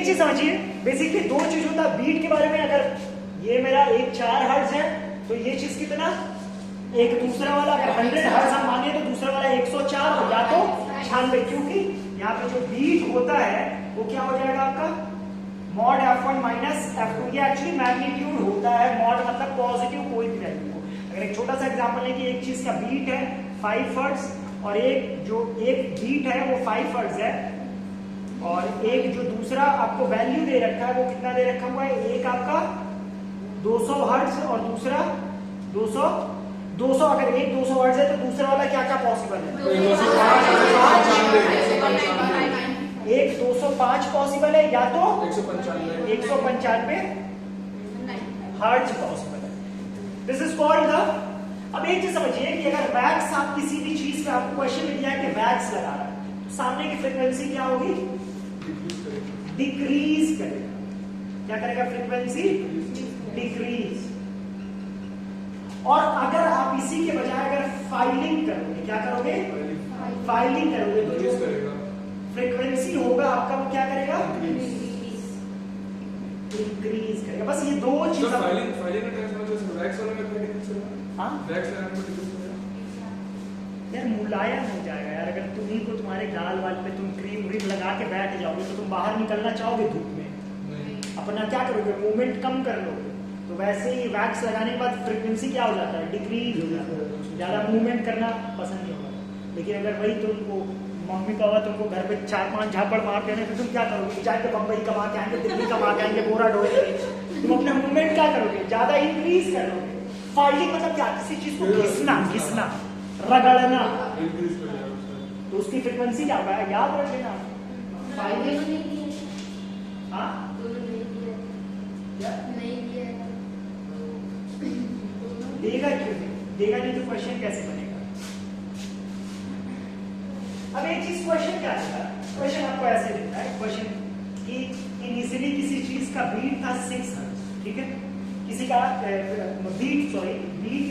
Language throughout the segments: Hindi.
चीज समझिए, बेसिकली दो चीज होता है बीट के बारे में। अगर ये मेरा एक 4 हर्ट्ज है तो ये चीज कितना, एक दूसरा वाला अगर 100 हर्ट्ज हम माने तो दूसरा वाला 104 हो या तो 96, क्योंकि यहाँ पे जो बीट होता है वो क्या हो जाएगा आपका मॉड f1 माइनस f2। ये एक्चुअली मैग्नीट्यूड होता है, मॉड मतलब पॉजिटिव कोई भी वैल्यू हो। अगर एक छोटा सा एग्जांपल है कि एक चीज का बीट है 5 हर्ट्ज और एक बीट है वो 5 हर्ट्ज है, और एक जो दूसरा आपको वैल्यू दे रखा है वो कितना दे रखा हुआ है, एक आपका 200 हर्ट्ज और दूसरा 200। अगर एक 200 हर्ट्ज है तो दूसरा वाला क्या क्या पॉसिबल है, एक 205 पॉसिबल है या तो 195 हर्ट्ज पॉसिबल है। This is called the. अब एक चीज समझिए कि अगर वैक्स आप किसी भी चीज पे आपको क्वेश्चन मिल जाए कि वैक्स लगा रहा है तो सामने की फ्रीक्वेंसी क्या होगी, डिक्रीज करेगा। क्या करेगा, फ्रीक्वेंसी डिक्रीज। और अगर आप इसी के बजाय अगर फाइलिंग करोगे, क्या करोगे, फाइलिंग करोगे तो जो फ्रीक्वेंसी होगा आपका वो क्या करेगा, इंक्रीज करेगा। बस ये दो चीज। फाइलिंग वैक्स वाला में डिफरेंस है। हां वैक्स वाला में डिफरेंस है यार, मुलायम हो जाएगा यार। अगर तुम्ही को तुम्हारे गाल वाल पे तुम क्रीम व्रीम लगा के बैठ जाओगे तो तुम बाहर निकलना चाहोगे धूप में, अपना क्या करोगे, मूवमेंट कम कर लोगे। तो वैसे ही वैक्स लगाने के बाद फ्रीक्वेंसी क्या हो जाता है, डिक्रीज हो जाता है, ज्यादा मूवमेंट करना पसंद नहीं होगा। लेकिन अगर वही तुमको मम्मी पापा तुमको घर पे 4-5 झापड़ मार देने तो तुम क्या करोगे, जाके बम्बई कमा के आएंगे, दिल्ली कमा के आएंगे, बोरा ढोएंगे। तुम अपना मूवमेंट क्या करोगे, ज्यादा इंक्रीज कर लोगे। फाइलिंग मतलब क्या, किसी चीज को घिसना रगड़ना, तो उसकी फ्रीक्वेंसी क्या होगा, याद रख लेना। फाइलिंग हाँ देगा क्यों नहीं, देगा नहीं तो क्वेश्चन कैसे बनेगा। अब एक चीज क्वेश्चन क्या है, क्वेश्चन आपको ऐसे लिखना है क्वेश्चन कि इनिशियली किसी चीज का बीट था 6 हर्ट्ज, ठीक है, किसी का बीट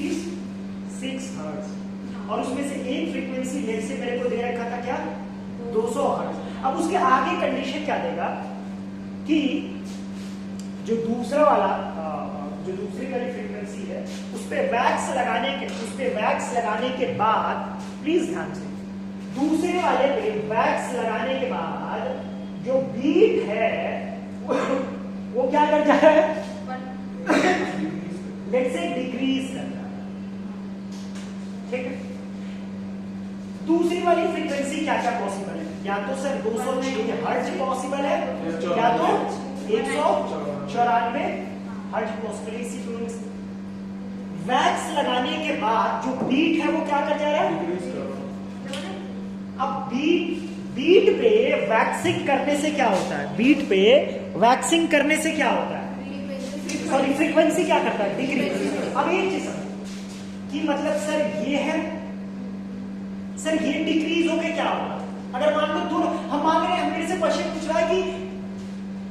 इज 6 हर्ट्ज और उसमें से एक फ्रीक्वेंसी लेट से मेरे को दे रखा था क्या, 200 हर्ट्ज। अब उसके आगे कंडीशन क्या देगा कि जो दूसरा वाला जो दूसरी वाली फ्रीक्वेंसी है उस पे वैक्स लगाने के बाद, प्लीज ध्यान से, दूसरे वाले पे वैक्स लगाने के बाद जो बीट है वो क्या कर जा रहा है, लेट्स से डिक्रीज कर रहा है, ठीक है। दूसरी वाली फ्रीक्वेंसी क्या क्या पॉसिबल है, या तो सर 206 हर्ट्ज पॉसिबल है या तो 194 हर्ट्ज पॉसिबल है। इसी वैक्स लगाने के बाद जो बीट है वो क्या कर जा रहा है, अब बीट पे वैक्सिंग करने से क्या होता है, बीट पे वैक्सिंग करने से क्या होता है, सॉरी फ्रीक्वेंसी क्या करता है, डिक्रीज। अब एक चीज कि मतलब सर ये है, सर ये डिक्रीज होके क्या होगा, अगर मान लो दोनों हम मान रहे हैं, मेरे से क्वेश्चन पूछ रहा है कि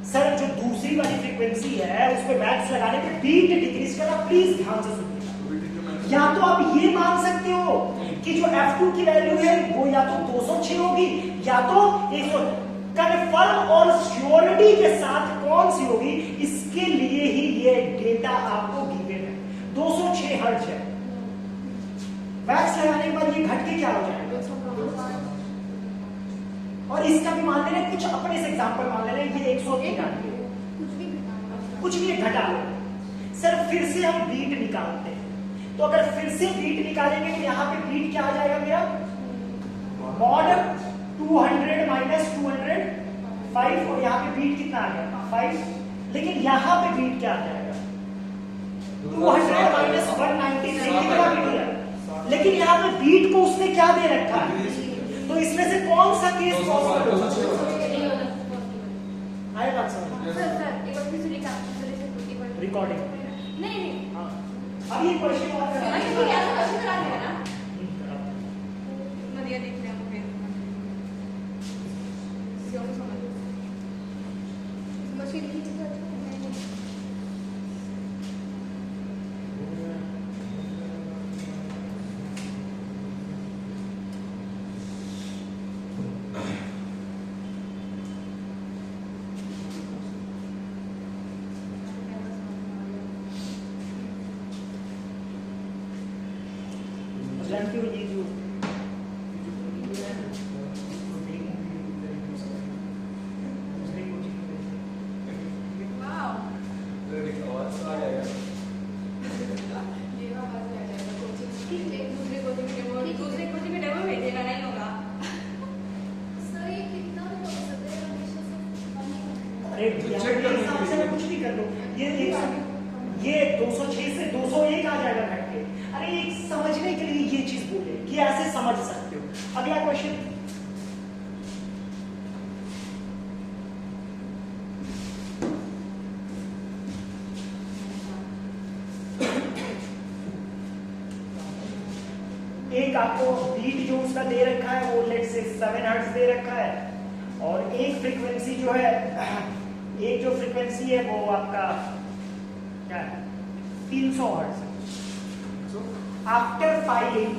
सर जो दूसरी वाली फ्रीक्वेंसी है उस पे वैक्स लगाने पे बीट डिक्रीज करा, प्लीज ध्यान से सुनिए। या तो आप ये मान सकते हो कि जो F2 की वैल्यू है वो या तो 206 होगी या तो 100। कन्फर्म और श्योरिटी के साथ कौन सी होगी, इसके लिए ही ये डेटा आपको गिवन है। 206 हर्ट्ज है, वैक्स लगाने के बाद ये घट के क्या हो जाएगा, और इसका भी मान लेना, कुछ अपने से एग्जांपल मान लेना, ये 193 कुछ भी घटा लो। सर फिर से हम बीट निकालते हैं, तो अगर फिर से बीट निकालेंगे तो यहाँ पे बीट क्या आ जाएगा मेरा, मॉड 200 माइनस 205, और यहाँ पे बीट कितना आ गया 5, लेकिन यहाँ पे बीट क्या आ जाएगा 200 माइनस 193 कितना बीट है, लेकिन यहाँ पे बीट को उसने क्या दे रखा है, तो इसमें से कौन सा केस आएगा रिकॉर्डिंग नहीं अब ये क्वेश्चन और करना है नदिया देख रहे हैं मशीन की चीज जानते हो ये जो वाओ आवाज आ जाएगा। ये आवाज आ जाएगा कोचिंग एक दूसरे कोचिंग में डेमो दूसरे कोचिंग में डेमो भेजेगा नहीं होगा सर ये कितना हो सकता है हमेशा से अरे तो यहाँ check पे कर लो हिसाब से किसी मैं कुछ नहीं कर लो ये 206 से 201 आ जाएगा घट के। अरे एक समझने के लिए ये चीज बोले कि ऐसे समझ सकते हो। अगला क्वेश्चन एक आपको बीट जो उसका दे रखा है वो लेट से 7 हर्ट्ज दे रखा है और एक फ्रीक्वेंसी जो है एक जो फ्रीक्वेंसी है वो आपका क्या है 300 hertz. So, after filing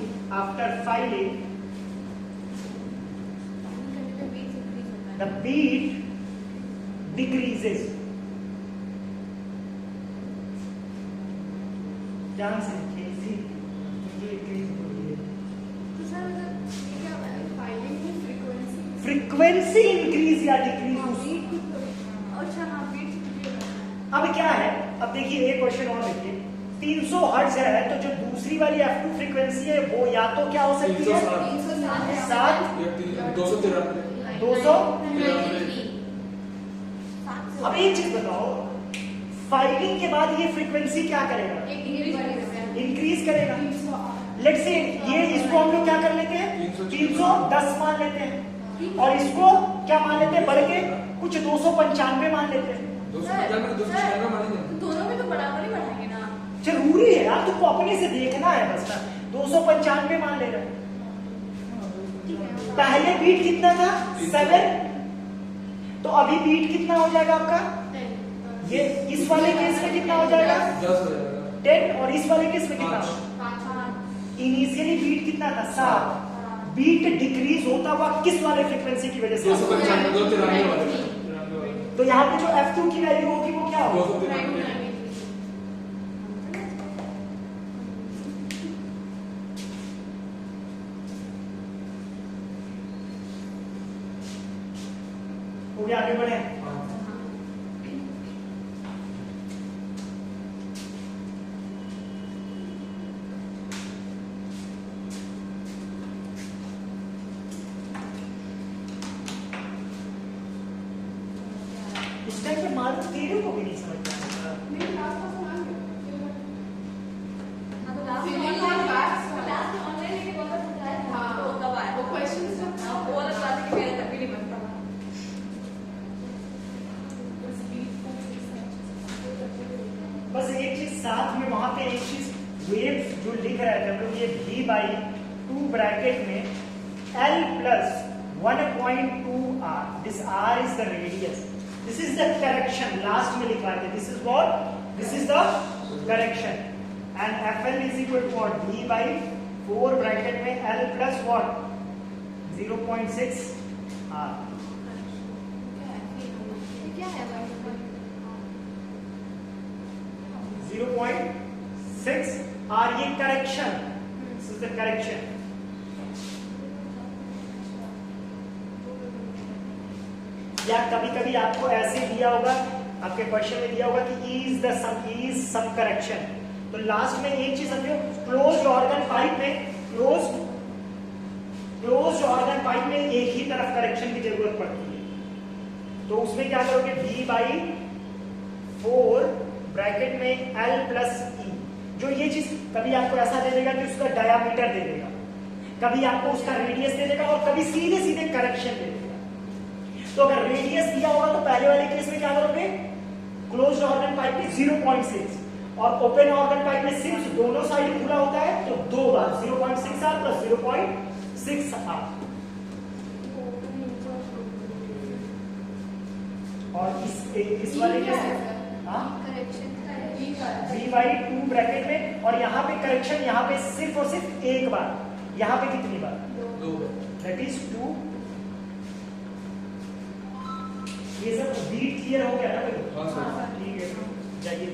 the beat decreases. ध्यान से देखिए तो सर ये क्या फाइलिंग में फ्रीक्वेंसी फ्रीक्वेंसी इंक्रीज या डिक्रीज। अच्छा हाँ बीट अब क्या है, अब देखिए एक क्वेश्चन और देखिए 300 हर्ट्ज है तो जो दूसरी वाली F2 फ्रीक्वेंसी है वो या तो क्या हो सकती है 7 या 293। 200। अब एक चीज बताओ फाइलिंग के बाद ये फ्रीक्वेंसी क्या करेगा इंक्रीज करेगा। लेट्स से ये इसको हम लोग क्या कर लेते हैं 310 मान लेते हैं और इसको क्या मान लेते हैं बढ़ के कुछ 295 मान लेते हैं। 295 मानेंगे। दोनों में तो बराबर ही बढ़ाएंगे ना जरूरी है यार तुमको अपने से देखना है बस ना। 295 मान ले रहे पहले बीट कितना था 7 तो अभी बीट कितना हो जाएगा आपका ये इस वाले केस में कितना हो जाएगा 10 हो जाएगा 10 और इस वाले केस में कितना होगा इनिशियली बीट कितना था 7 बीट डिक्रीज होता हुआ किस वाले फ्रीक्वेंसी की वजह से 295 293 वाले तो यहाँ पे जो F2 की वैल्यू होगी वो क्या होगी 293। हो गया आगे बढ़े। इस टाइम पे मालूम तेरे को भी नहीं समझ में आता। मेरे क्लास का समान बस एक चीज साथ में वहां पे एक चीज वेव्स जो लिख रहे थे हम लोग ये V/2 ब्रैकेट में L plus 1.2 R. This R is the radius. This is the correction. Last में लिखा है this is what? This is the correction. And FL is equal to what? V/4 bracket में L plus what? 0.6 R. क्या है 0.6 R ये correction. This is the correction. या कभी कभी आपको ऐसे दिया होगा आपके क्वेश्चन में दिया होगा कि is some correction। तो लास्ट में एक चीज समझो क्लोज्ड ऑर्गन पाइप में एक ही तरफ करेक्शन की जरूरत पड़ती है तो उसमें क्या करोगे V/4 ब्रैकेट में L plus E। जो ये चीज कभी आपको ऐसा दे देगा कि उसका डायामीटर दे देगा कभी आपको उसका रेडियस दे देगा और कभी सीधे सीधे करेक्शन दे देगा। तो अगर रेडियस दिया होगा तो पहले वाले केस में क्या करोगे क्लोज्ड ऑर्गन पाइप में 0.6 और ओपन ऑर्गन पाइप में सिर्फ दोनों साइड खुला होता है तो दो बार 0.6 R plus 0.6 R। और इस वाले केस में V/2 ब्रैकेट में और यहाँ पे करेक्शन यहाँ पे सिर्फ और सिर्फ एक बार यहाँ पे कितनी बार 2 दैट इज 2। ये सब बीट क्लियर हो गया ना हाँ सर। ठीक है जाइए।